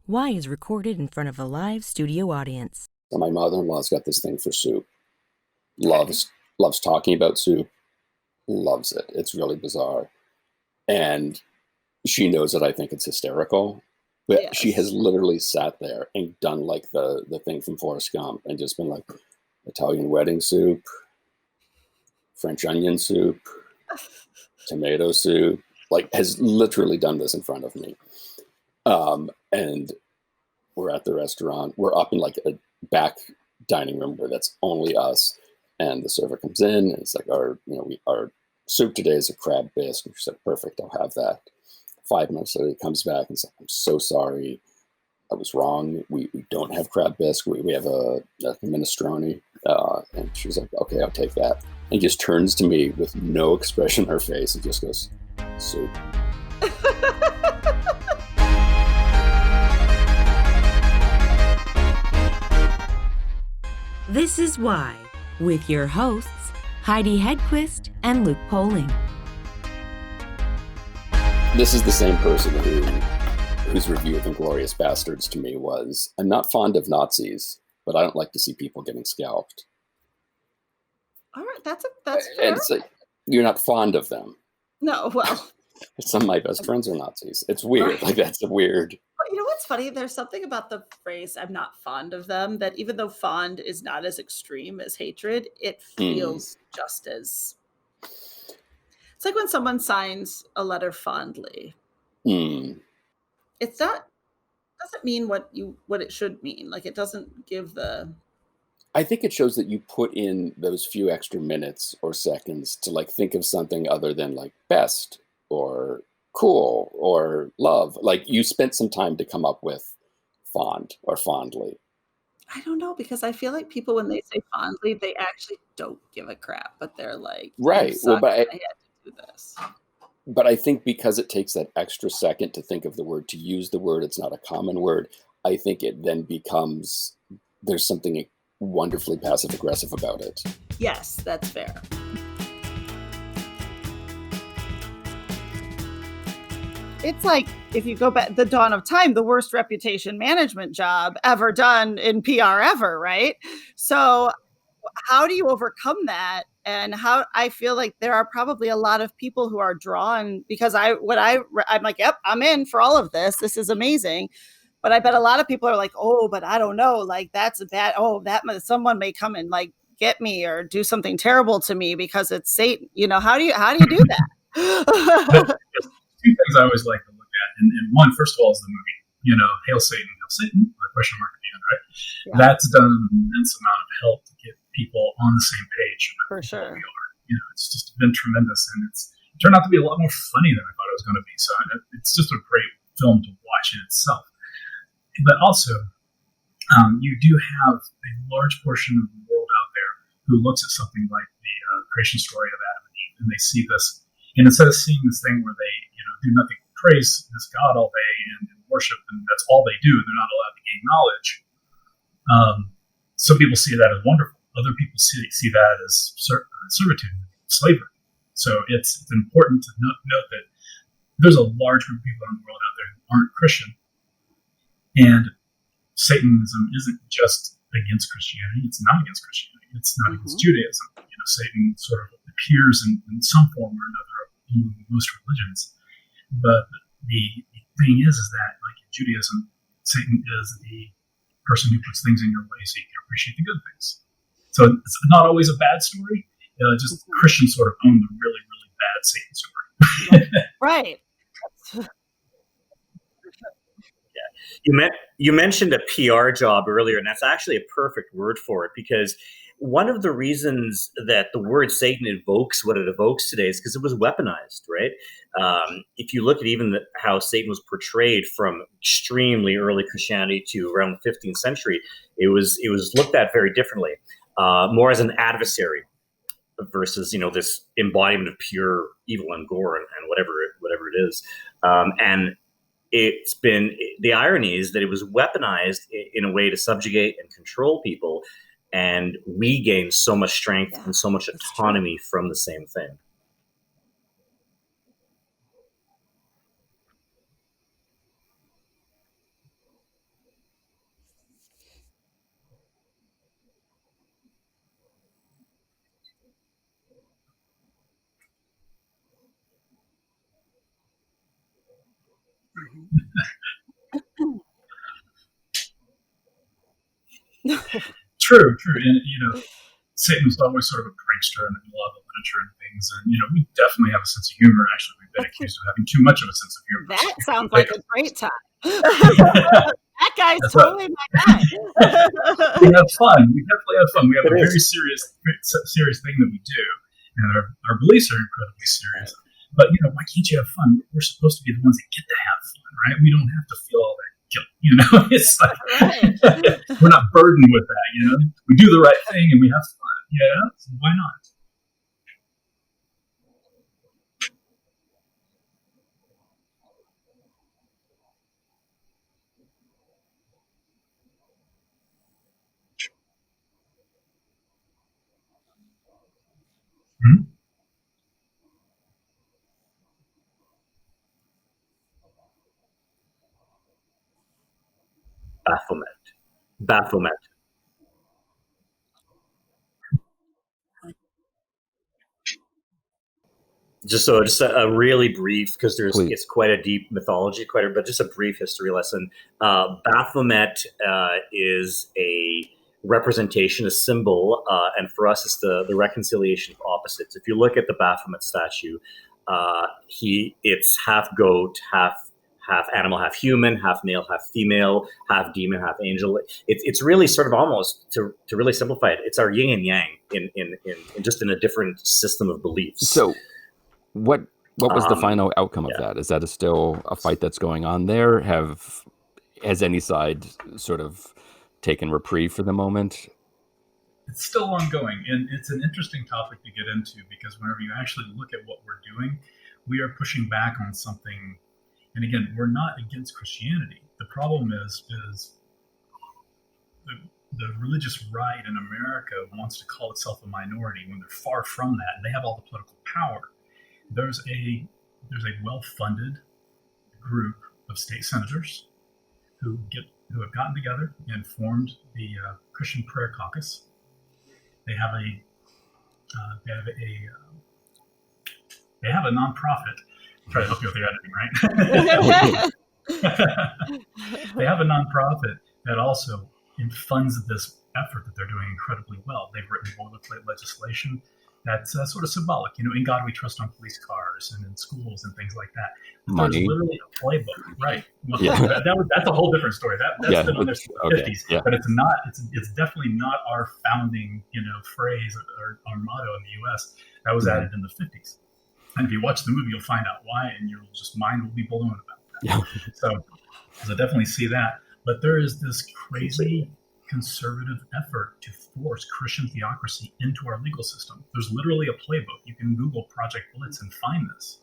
Why is recorded in front of a live studio audience. So my mother-in-law's got this thing for soup. Loves talking about soup. Loves it. It's really bizarre. And she knows that I think it's hysterical. But Yes. she has literally sat there and done like the thing from Forrest Gump and just been like, Italian wedding soup, French onion soup, tomato soup, like has literally done this in front of me. And we're at the restaurant. We're up in like a back dining room where that's only us. And the server comes in and it's like, our soup today is a crab bisque. And she's like, perfect, I'll have that. 5 minutes later, he comes back and says, I'm so sorry. I was wrong. We don't have crab bisque. We have a minestrone. And she's like, okay, I'll take that. And just turns to me with no expression on her face and just goes, soup. This is Why, with your hosts, Heidi Hedquist and Luke Poling. This is the same person whose review of Inglourious Bastards to me was, I'm not fond of Nazis, but I don't like to see people getting scalped. All right, that's fair. And it's like, you're not fond of them. No, well. Some of my best friends are Nazis. It's weird. Right. Like, that's a weird. But you know what's funny? There's something about the phrase, I'm not fond of them, that even though fond is not as extreme as hatred, it feels just as... It's like when someone signs a letter fondly. It's not, doesn't mean what it should mean. Like, it doesn't give the... I think it shows that you put in those few extra minutes or seconds to like think of something other than like best or cool or love. Like, you spent some time to come up with fond or fondly. I don't know, because I feel like people, when they say fondly, they actually don't give a crap, but they're like, right. Well, but I had to do this. But I think because it takes that extra second to think of the word, to use the word, it's not a common word. I think it then becomes, there's something wonderfully passive aggressive about it. Yes, that's fair. It's like, if you go back, the dawn of time, the worst reputation management job ever done in PR ever, right? So how do you overcome that? And how I feel like there are probably a lot of people who are drawn, because I'm like, yep, I'm in for all of this. This is amazing. But I bet a lot of people are like, oh, but I don't know. Like, that's a bad, someone may come and like get me or do something terrible to me because it's Satan. You know, how do you do that? Two things I always like to look at. And one, first of all, is the movie. Hail Satan, with a question mark at the end, right? Yeah. That's done an immense amount of help to get people on the same page about for sure. What we are. It's just been tremendous, and it turned out to be a lot more funny than I thought it was going to be. So it's just a great film to watch in itself. But also, you do have a large portion of the world out there who looks at something like the creation story of Adam and Eve, and they see this, and instead of seeing this thing where they do nothing but praise this God all day and worship, and that's all they do, they're not allowed to gain knowledge. Some people see that as wonderful. Other people see that as servitude, slavery. So it's important to note that there's a large group of people in the world out there who aren't Christian, and Satanism isn't just against Christianity. It's not against Christianity. It's not against Judaism. Satan sort of appears in some form or another in most religions. But the thing is that, like in Judaism, Satan is the person who puts things in your way so you can appreciate the good things. So it's not always a bad story. Just Christians sort of own the really, really bad Satan story. Right. Yeah. You mentioned a PR job earlier, and that's actually a perfect word for it, because one of the reasons that the word Satan evokes what it evokes today is because it was weaponized, right? If you look at even how Satan was portrayed from extremely early Christianity to around the 15th century, it was looked at very differently, more as an adversary versus this embodiment of pure evil and gore and whatever it is. And it's been, the irony is that it was weaponized in a way to subjugate and control people. And we gain so much strength and so much autonomy from the same thing. True. And, Satan was always sort of a prankster in a lot of the literature and things. And, we definitely have a sense of humor. Actually, we've been accused of having too much of a sense of humor. That sounds like a great time. That guy's totally my guy. We have fun. We definitely have fun. We have a very serious thing that we do. And our beliefs are incredibly serious. But, why can't you have fun? We're supposed to be the ones that get to have fun, right? We don't have to feel all that guilt, It's like, we're not burdened with that, We do the right thing and we have fun, So why not? Hmm? Bafflement. Just a really brief, because it's quite a deep mythology, but just a brief history lesson. Baphomet is a representation, a symbol, and for us, it's the reconciliation of opposites. If you look at the Baphomet statue, it's half goat, half animal, half human, half male, half female, half demon, half angel. It's really sort of, almost to really simplify it, it's our yin and yang in just in a different system of beliefs. So what was the final outcome of that? Is that still a fight that's going on there? Has any side sort of taken reprieve for the moment? It's still ongoing, and it's an interesting topic to get into, because whenever you actually look at what we're doing, we are pushing back on something. And again, we're not against Christianity. The problem is the religious right in America wants to call itself a minority when they're far from that, and they have all the political power. There's a well-funded group of state senators who have gotten together and formed the Christian Prayer Caucus. They have a nonprofit. Try to help you with your editing, right? They have a nonprofit that also funds this effort that they're doing incredibly well. They've written boilerplate legislation that's sort of symbolic. In God we trust on police cars and in schools and things like that. There's literally a playbook, right? Well, that's a whole different story. That's been on there since the 50s, but it's not. It's definitely not our founding, phrase or our motto in the U.S. That was added in the 50s. And if you watch the movie, you'll find out why, and your mind will be blown about that. So I definitely see that. But there is this crazy conservative effort to force Christian theocracy into our legal system. There's literally a playbook. You can Google Project Blitz and find this.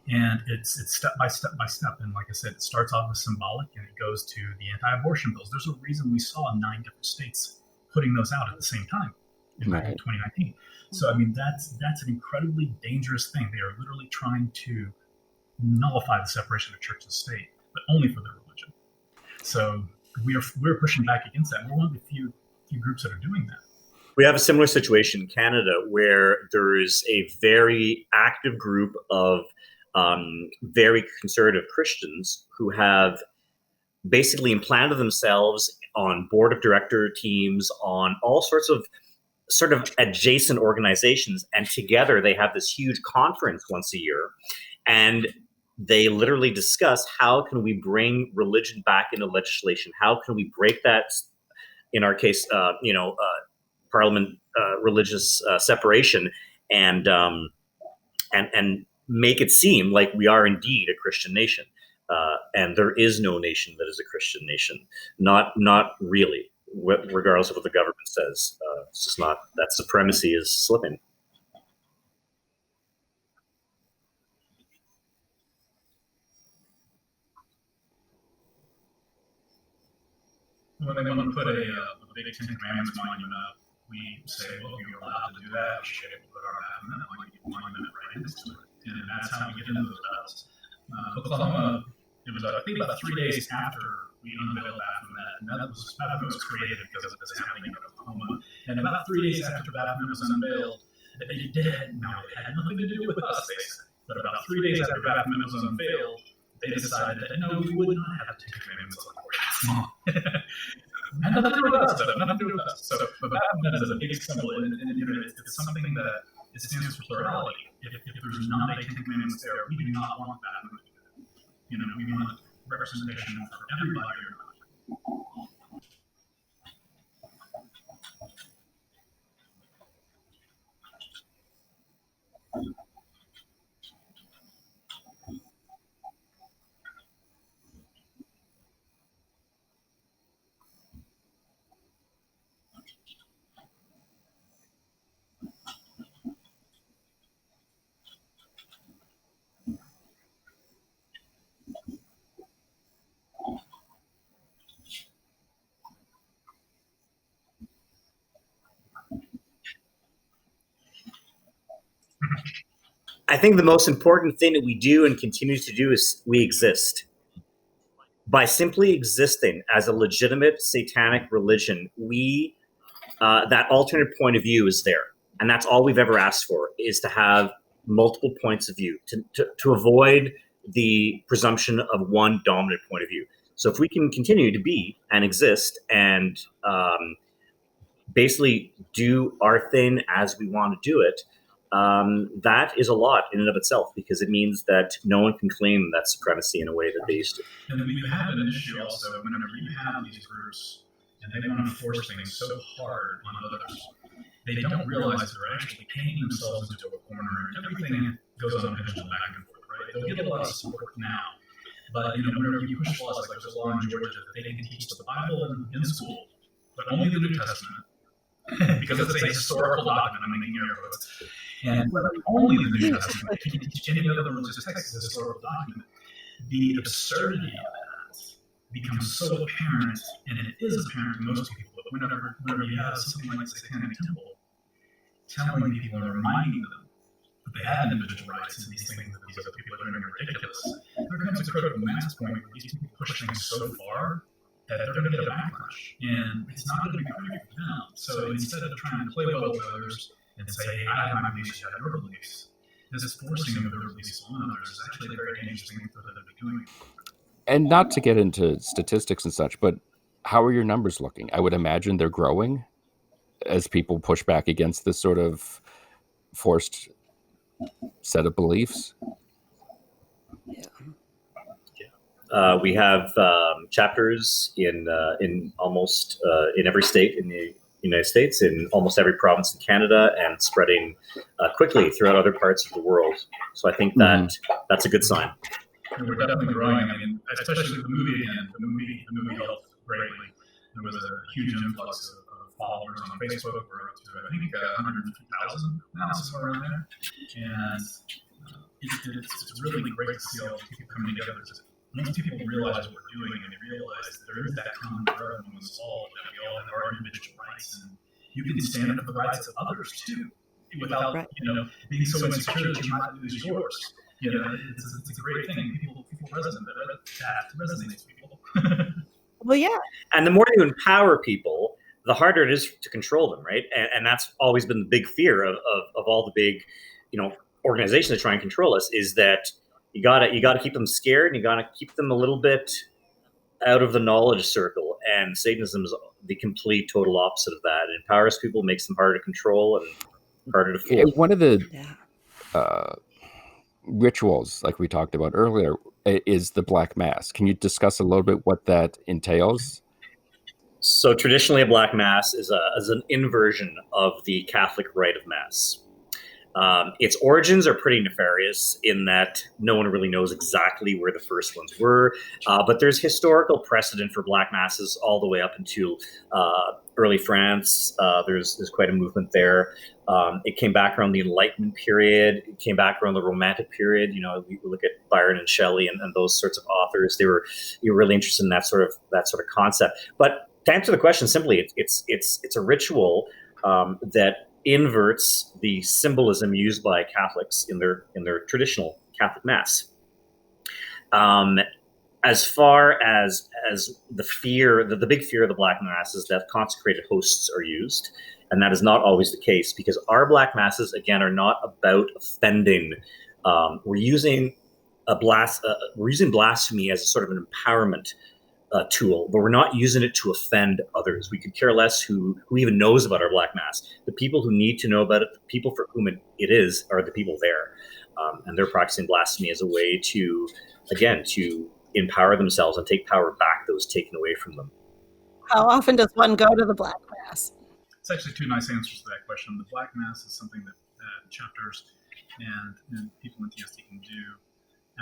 And it's step by step by step. And like I said, it starts off as symbolic and it goes to the anti-abortion bills. There's a reason we saw 9 different states putting those out at the same time in 2019. So, that's an incredibly dangerous thing. They are literally trying to nullify the separation of church and state, but only for their religion. So we're pushing back against that. We're one of the few groups that are doing that. We have a similar situation in Canada where there is a very active group of very conservative Christians who have basically implanted themselves on board of director teams, on all sorts of sort of adjacent organizations, and together they have this huge conference once a year, and they literally discuss how can we bring religion back into legislation, how can we break that, in our case, parliament religious separation, and make it seem like we are indeed a Christian nation, and there is no nation that is a Christian nation, not really. Regardless of what the government says, it's just not. That supremacy is slipping. When they want to put a big 10 Commandments monument up, we say, well, you're allowed to do that. We should be able to put our monument right next to it. And that's how we get into those battles. Oklahoma, it was, I think, about 3 days after we unveiled Baphomet, and that was created because of this happening in Oklahoma. And about 3 days after Baphomet was unveiled, it had nothing to do with us, they said. But about 3 days after Baphomet was unveiled, they decided that no, we would not have the Ten Commandments on board. And nothing to do with us, though. Nothing to do with us. So, but Baphomet is a big symbol, and it's something that it stands for plurality. If there's not a Ten Commandments there, we do not want Baphomet. We want representation for everybody or not. I think the most important thing that we do and continue to do is we exist. By simply existing as a legitimate satanic religion, that alternate point of view is there. And that's all we've ever asked for, is to have multiple points of view, to avoid the presumption of one dominant point of view. So if we can continue to be and exist and basically do our thing as we want to do it, that is a lot in and of itself, because it means that no one can claim that supremacy in a way that they used to. And we have an issue also whenever you have these groups and they want to force things so hard on others, they don't realize they're actually painting themselves into a corner, and everything goes on a pendulum back and forth, right? They'll get a lot of support now, but whenever you push laws, like there's a law in Georgia that they can teach the Bible in school, but only the New Testament, because it's a historical document. I'm making air quotes. And only the New Testament, if you teach any other religious text as a historical document, the absurdity of that becomes so apparent, and it is apparent to most people, but whenever you have something like the Satanic Temple telling people and reminding them that they have individual rights and these things that these other people are doing are ridiculous, there comes a critical mass point where these people push things so far that they're going to get a backlash, and it's not going to be pretty for them. So instead of trying to play well with others and say, hey, I have my beliefs, you have your beliefs, this forcing of their beliefs on others is actually a very dangerous thing for them to be doing. And not to get into statistics and such, but how are your numbers looking? I would imagine they're growing as people push back against this sort of forced set of beliefs. We have chapters in almost in every state in the United States, in almost every province in Canada, and spreading quickly throughout other parts of the world. So I think that that's a good sign. And we're definitely growing. I mean, especially with the movie again. The movie helped greatly. There was a huge influx of followers on Facebook. We're up to, I think, 150,000 now, somewhere around there. And it's really great to see all these people coming together. Once people realize what we're doing, and they realize that there is that common ground among us all, that we all have our individual rights, and you can stand up for the rights of others too, without being so insecure that you might lose yours. It's a great thing. People resonate. That resonates with people. Well, yeah. And the more you empower people, the harder it is to control them, right? And that's always been the big fear of all the big, organizations that try and control us, is that you gotta keep them scared, and you gotta keep them a little bit out of the knowledge circle. And Satanism is the complete total opposite of that. It empowers people, makes them harder to control and harder to fool. One of the rituals, like we talked about earlier, is the Black Mass. Can you discuss a little bit what that entails? So traditionally, a Black Mass is an inversion of the Catholic rite of Mass. Its origins are pretty nefarious in that no one really knows exactly where the first ones were, but there's historical precedent for Black Masses all the way up into early France. There's quite a movement there. It came back around the Enlightenment period. It came back around the Romantic period. We look at Byron and Shelley and those sorts of authors. They were really interested in that sort of concept. But to answer the question simply, it's a ritual that inverts the symbolism used by Catholics in their traditional Catholic Mass. As far as the fear, the big fear of the Black Mass is that consecrated hosts are used, and that is not always the case, because our Black Masses, again, are not about offending. We're using we're using blasphemy as a sort of an empowerment tool, but we're not using it to offend others. We could care less who even knows about our Black Mass. The people who need to know about it, the people for whom it is, are the people there. And they're practicing blasphemy as a way to, again, to empower themselves and take power back that was taken away from them. How often does one go to the Black Mass? It's actually two nice answers to that question. The Black Mass is something that chapters and people in TST can do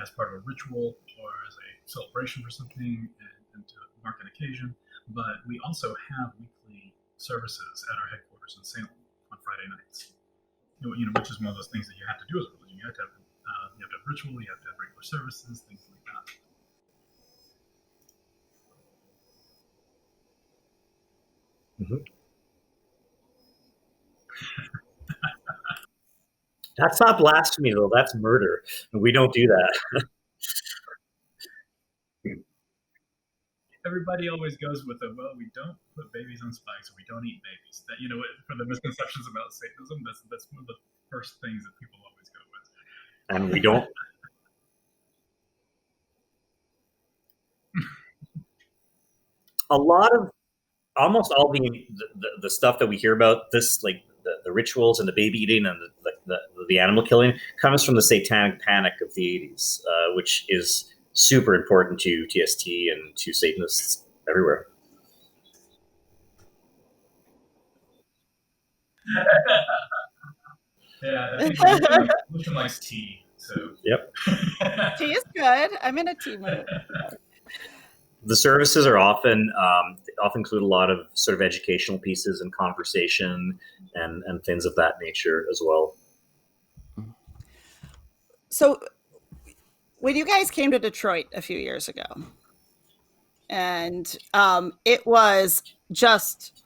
as part of a ritual or as a celebration for something and to mark an occasion. But we also have weekly services at our headquarters in Salem on Friday nights. Which is one of those things that you have to do as a religion. You have to have ritual, you have to have regular services, things like that. Mm-hmm. That's not blasphemy, though. That's murder. We don't do that. Everybody always goes with we don't put babies on spikes, or we don't eat babies. That for the misconceptions about Satanism, that's one of the first things that people always go with. And we don't. Almost all the stuff that we hear about this, like the rituals and the baby eating and the animal killing, comes from the satanic panic of the 80s, which is super important to TST and to Satanists everywhere. Yeah, I think Lucian likes tea. So yep. Tea is good. I'm in a tea mood. The services are often include a lot of sort of educational pieces and conversation and things of that nature as well. So when you guys came to Detroit a few years ago, and it was just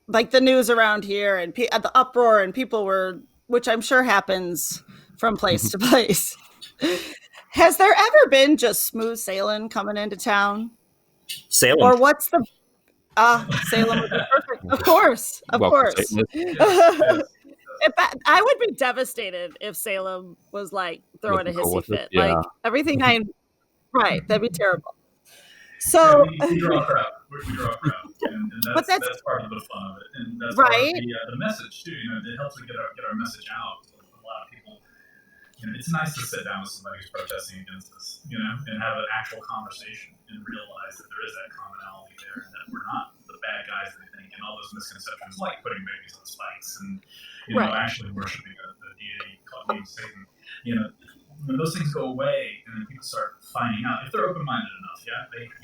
like the news around here and the uproar, and people were, which I'm sure happens from place to place. Has there ever been just smooth sailing coming into town? Salem. Or what's the Salem would be perfect. Of course. I would be devastated if Salem was like throwing a hissy fit. Yeah. Like everything right, that'd be terrible. So we draw a crowd. We draw a crowd, and that's part of the fun of it, and that's right. Part of the message too. It helps to get our message out to a lot of people. It's nice to sit down with somebody who's protesting against this, and have an actual conversation and realize that there is that commonality there, and that we're not the bad guys that they think, and all those misconceptions, like putting babies on spikes and actually worshiping the deity called Satan. When those things go away and then people start finding out, if they're open-minded enough, you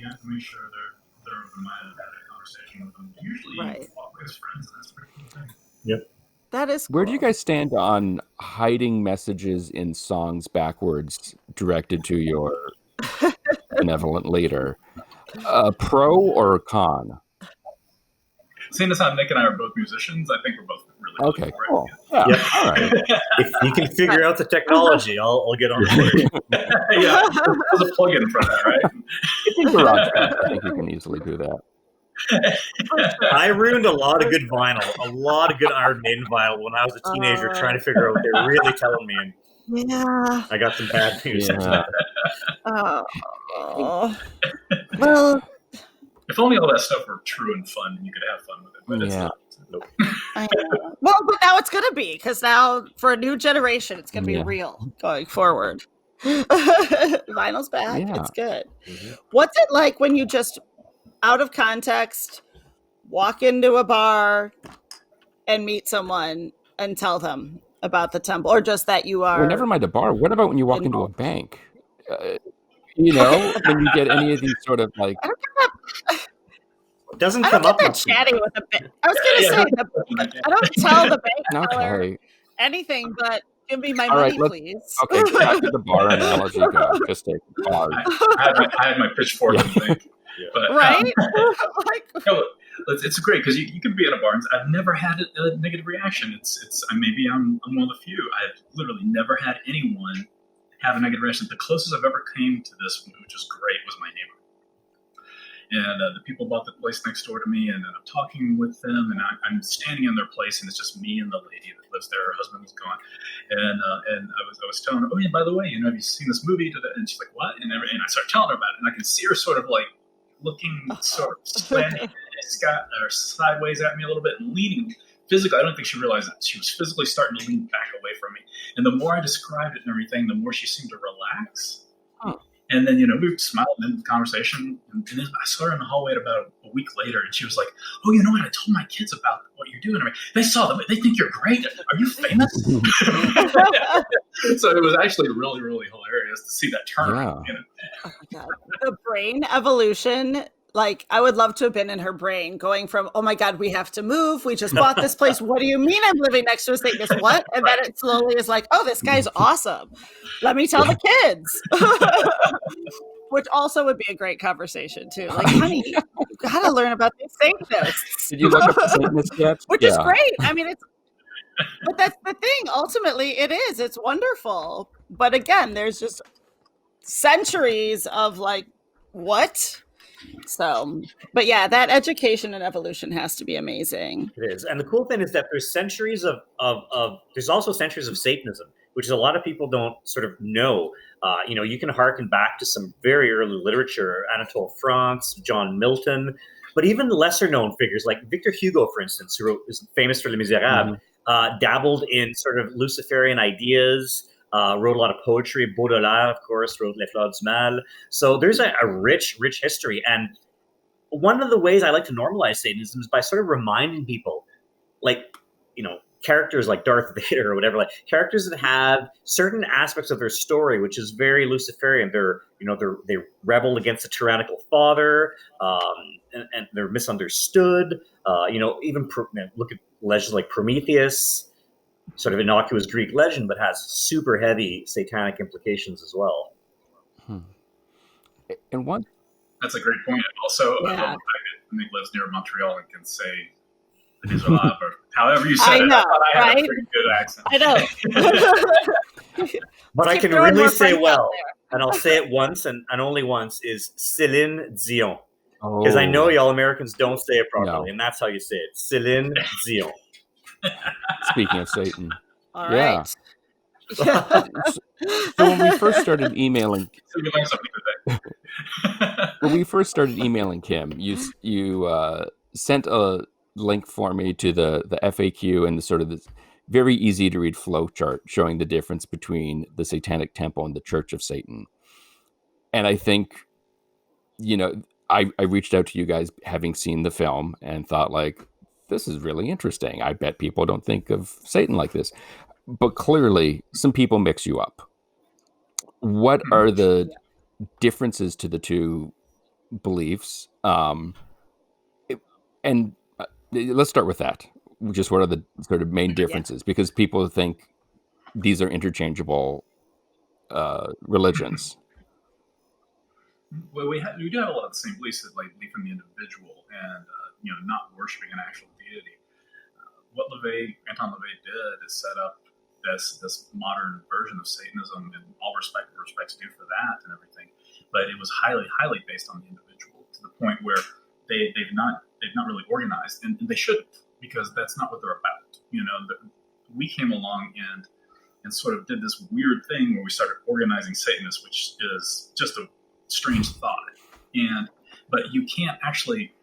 have to make sure they're open-minded about that conversation with them. Usually, you walk with friends, and that's a pretty cool thing. Yep. That is cool. Where do you guys stand on hiding messages in songs backwards directed to your benevolent leader? Pro or con? Seeing as how Nick and I are both musicians, I think we're both really okay. Cool. Yeah. Yep. All right. If you can figure out the technology, I'll get on board. Yeah, there's a plug-in for that, right? I think you can easily do that. I ruined a lot of good vinyl, a lot of good Iron Maiden vinyl when I was a teenager, trying to figure out what they're really telling me. And yeah. I got some bad news. Yeah. Well, if only all that stuff were true and fun, and you could have fun with it. But it's not. Nope. Well, but now it's going to be, because now for a new generation, it's going to be real going forward. Vinyl's back. Yeah. It's good. Mm-hmm. What's it like when you just, out of context, walk into a bar and meet someone and tell them about the temple, or just that you are... Well, never mind a bar. What about when you walk into a bank? When you get any of these sort of like... It doesn't come up that chatty with a bank. I was going to say, I don't tell the bank teller anything, but give me my money, please. Okay, back to the bar analogy. Go. Just take the bar. I had my pitchfork in the bank. But, right? It's great because you can be at a bar and I've never had a negative reaction. Maybe I'm one of the few. I've literally never had anyone have a negative reaction. The closest I've ever came to this, which is great, was my neighbor. And the people bought the place next door to me, and I'm talking with them, and I'm standing in their place, and it's just me and the lady that lives there. Her husband was gone, and I was telling her, oh yeah, by the way, have you seen this movie? And she's like, what? And I started telling her about it, and I can see her sort of like looking sort of slanted or sideways at me a little bit and leaning physically. I don't think she realized that she was physically starting to lean back away from me. And the more I described it and everything, the more she seemed to relax. And then, we smiled in the conversation, and then I saw her in the hallway about a week later, and she was like, oh, you know what? I told my kids about what you're doing. They saw them. They think you're great. Are you famous? So it was actually really, really hilarious to see that turn. Yeah. Oh my God. The brain evolution. Like, I would love to have been in her brain, going from, oh my God, we have to move. We just bought this place. What do you mean I'm living next to a Satanist? What? And then it slowly is like, oh, this guy's awesome. Let me tell the kids. Which also would be a great conversation too. Like, honey, you got to learn about these Satanists. Did you look up the Satanists yet? Which is great. I mean, but that's the thing. Ultimately, it is. It's wonderful. But again, there's just centuries of like, what? So, but yeah, that education and evolution has to be amazing. It is. And the cool thing is that there's centuries there's also centuries of Satanism, which is a lot of people don't sort of know. You can harken back to some very early literature, Anatole France, John Milton, but even lesser known figures like Victor Hugo, for instance, who is famous for Les Miserables, dabbled in sort of Luciferian ideas, wrote a lot of poetry. Baudelaire, of course, wrote Les Fleurs du Mal. So there's a rich, rich history. And one of the ways I like to normalize Satanism is by sort of reminding people, like, characters like Darth Vader or whatever, like characters that have certain aspects of their story, which is very Luciferian. They rebel against a tyrannical father, and they're misunderstood. Even look at legends like Prometheus, sort of innocuous Greek legend, but has super heavy satanic implications as well. And one, that's a great point. Also, I love the fact that Nick lives near Montreal and can say "Des or however you said it. Know, I thought I had right? a pretty good accent. I know. But I can really say well, and I'll say it once and only once, is Céline Dion. Because I know y'all Americans don't say it properly, and that's how you say it. Céline Dion. Speaking of Satan. All right. So when we first started emailing, Kym, you sent a link for me to the FAQ and the sort of this very easy to read flow chart showing the difference between the Satanic Temple and the Church of Satan. And I think, I reached out to you guys having seen the film and thought, like, this is really interesting. I bet people don't think of Satan like this. But clearly, some people mix you up. What are the differences to the two beliefs? And let's start with that. Just what are the sort of main differences? Because people think these are interchangeable religions. Well, we do have a lot of the same beliefs, that like belief in the individual and not worshiping an actual deity. What Anton LaVey did is set up this modern version of Satanism in all respects due for that and everything, but it was highly, highly based on the individual, to the point where they've not really organized, and they shouldn't, because that's not what they're about. We came along and sort of did this weird thing where we started organizing Satanists, which is just a strange thought. But you can't actually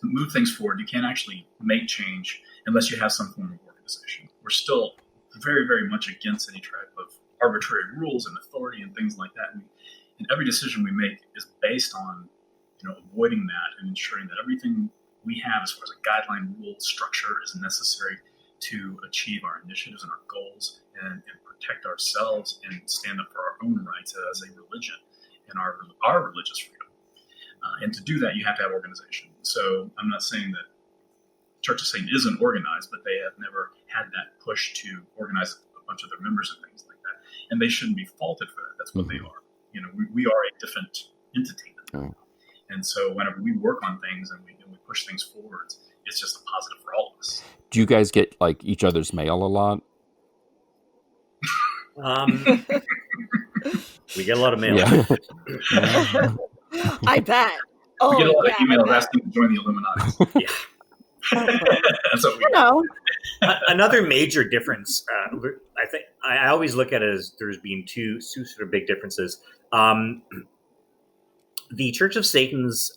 move things forward. You can't actually make change unless you have some form of organization. We're still very, very much against any type of arbitrary rules and authority and things like that. And every decision we make is based on, avoiding that and ensuring that everything we have as far as a guideline, rule, structure is necessary to achieve our initiatives and our goals and protect ourselves and stand up for our own rights as a religion and our religious freedom. And to do that, you have to have organization. So I'm not saying that Church of Satan isn't organized, but they have never had that push to organize a bunch of their members and things like that. And they shouldn't be faulted for that. That's what they are. We are a different entity than them. And so whenever we work on things and we push things forwards, it's just a positive for all of us. Do you guys get like each other's mail a lot? We get a lot of mail. Yeah. I bet. Oh, we get a lot yeah, of I emails bet. asking to join the Illuminati. Yeah. That's what we You know, Another major difference, I think, I always look at it as there's been two sort of big differences. The Church of Satan's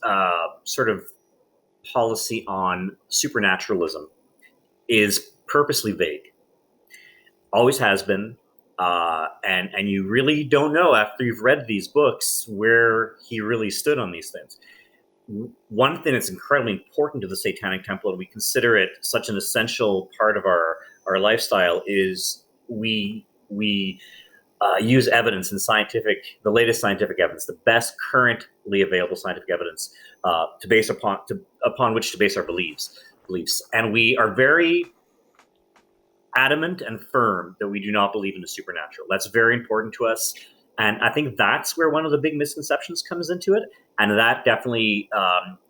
sort of policy on supernaturalism is purposely vague. Always has been. And you really don't know after you've read these books where he really stood on these things. One thing that's incredibly important to the Satanic Temple, and we consider it such an essential part of our lifestyle, is we use evidence and the latest scientific evidence, the best currently available scientific evidence upon which to base our beliefs. And we are very adamant and firm that we do not believe in the supernatural. That's very important to us. And I think that's where one of the big misconceptions comes into it. And that definitely,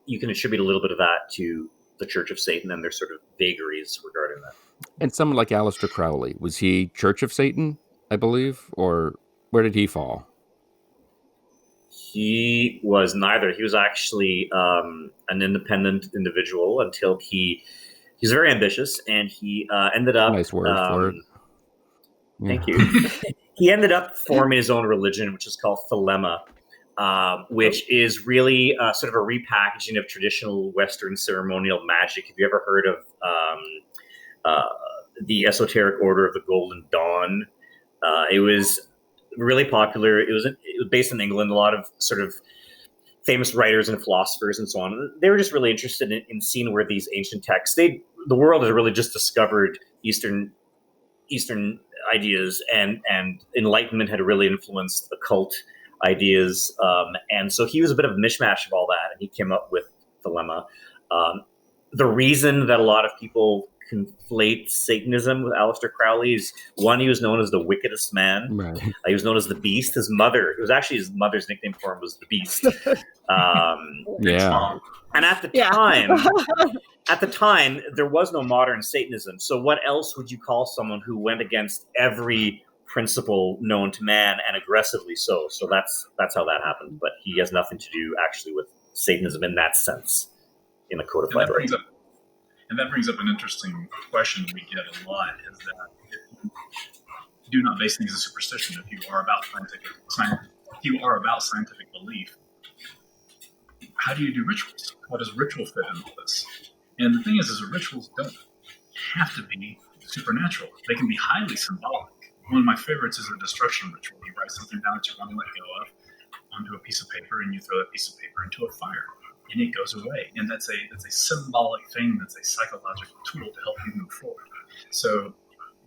you can attribute a little bit of that to the Church of Satan and their sort of vagaries regarding that. And someone like Aleister Crowley, was he Church of Satan, I believe? Or where did he fall? He was neither. He was actually an independent individual until he's very ambitious, and he ended up... Nice word for it. Thank you. He ended up forming his own religion, which is called Thelema, which is really sort of a repackaging of traditional Western ceremonial magic. Have you ever heard of the Esoteric Order of the Golden Dawn? It was really popular. It was based in England. A lot of sort of famous writers and philosophers and so on. They were just really interested in seeing where these ancient texts. The world had really just discovered Eastern ideas, and Enlightenment had really influenced occult ideas, and so he was a bit of a mishmash of all that, and he came up with Thelema. The reason that a lot of people conflate Satanism with Aleister Crowley is, one, he was known as the wickedest man. Right. He was known as the Beast. His mother's nickname for him was the Beast. Yeah. And at the time, there was no modern Satanism. So what else would you call someone who went against every principle known to man, and aggressively so? So that's how that happened. But he has nothing to do actually with Satanism in that sense, in a codified way. And that brings up an interesting question we get a lot, is that if you do not base things on superstition, if you are about scientific belief, how do you do rituals? How does ritual fit in all this? And the thing is rituals don't have to be supernatural. They can be highly symbolic. One of my favorites is a destruction ritual. You write something down that you want to let go of onto a piece of paper, and you throw that piece of paper into a fire, and it goes away. And that's a symbolic thing. That's a psychological tool to help you move forward. So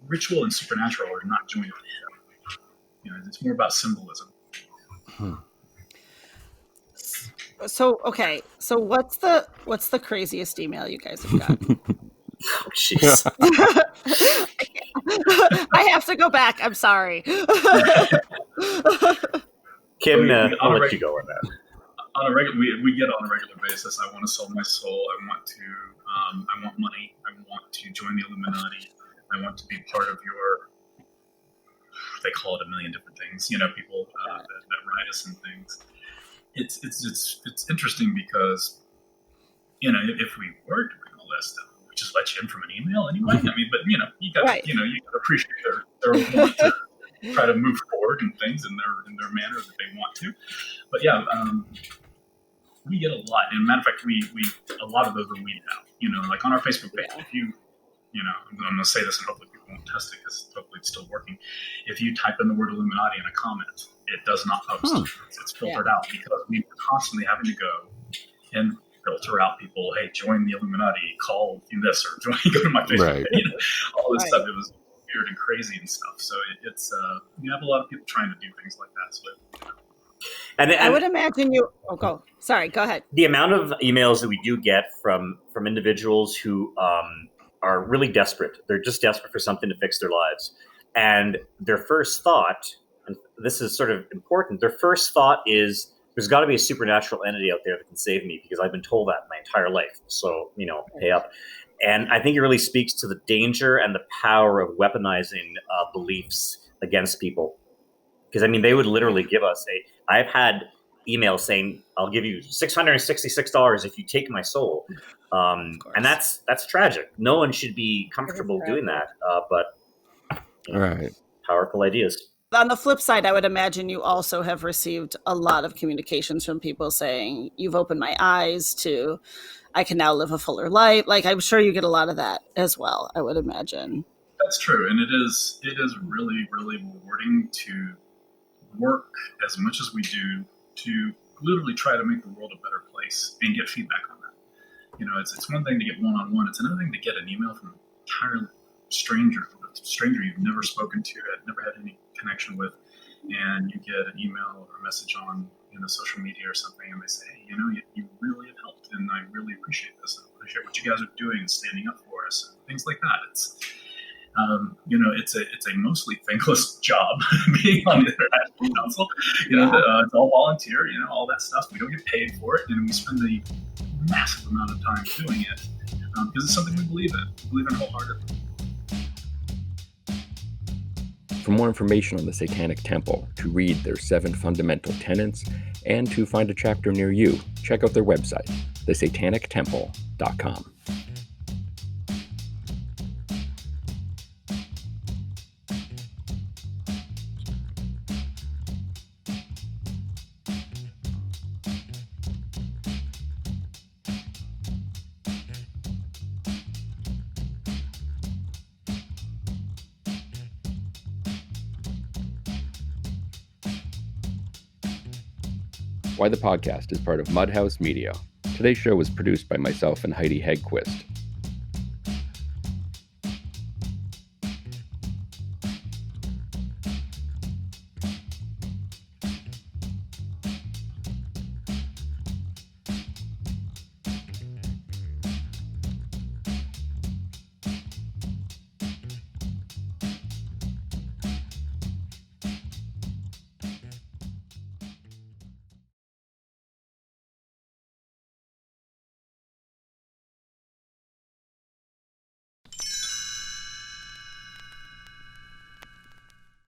ritual and supernatural are not joined together. You know, it's more about symbolism. so okay. So what's the craziest email you guys have gotten? Oh, jeez. I have to go back. I'm sorry. Kym, I'll let you go on that. We get on a regular basis. I want to sell my soul. I want money. I want to join the Illuminati. I want to be part of your. They call it a million different things. You know, people that write us and things. It's interesting because, you know, if we were doing all that stuff, we just let you in from an email anyway. I mean, but you know, you got to appreciate their want to try to move forward and things in their manner that they want to. But yeah, we get a lot. And matter of fact, we a lot of those are weeded out. You know, like on our Facebook page, if you know, I'm going to say this and hopefully people won't test it because hopefully it's still working. If you type in the word Illuminati in a comment, it does not post. It's filtered out because we're constantly having to go and filter out people. Hey, join the Illuminati, call this, or go to my Facebook page. You know, all this stuff. It was weird and crazy and stuff. So it's you have a lot of people trying to do things like that. So and I would imagine you. Oh, go. Sorry, go ahead. The amount of emails that we do get from individuals who are really desperate. They're just desperate for something to fix their lives, and their first thought, and this is sort of important. Their first thought is, there's got to be a supernatural entity out there that can save me because I've been told that my entire life. So, you know, pay up. And I think it really speaks to the danger and the power of weaponizing beliefs against people. Because, I mean, they would literally give us I've had emails saying, "I'll give you $666 if you take my soul," and that's tragic. No one should be comfortable doing that, but Right. powerful ideas. On the flip side, I would imagine you also have received a lot of communications from people saying, "You've opened my eyes to, I can now live a fuller life." Like, I'm sure you get a lot of that as well, I would imagine. That's true, and it is really, really rewarding to work as much as we do to literally try to make the world a better place and get feedback on that. You know, it's one thing to get one-on-one. It's another thing to get an email from an entirely stranger you've never spoken to, never had any connection with, and you get an email or a message on social media or something, and they say, "Hey, you really have helped, and I really appreciate this. I appreciate what you guys are doing and standing up for us," and things like that. It's it's a mostly thankless job being on the International Council. It's all volunteer. All that stuff. We don't get paid for it, and we spend a massive amount of time doing it because it's something we believe in. We believe in wholeheartedly. For more information on the Satanic Temple, to read their 7 fundamental tenets, and to find a chapter near you, check out their website, thesatanictemple.com. Why the Podcast is part of Mudhouse Media. Today's show was produced by myself and Heidi Hegquist.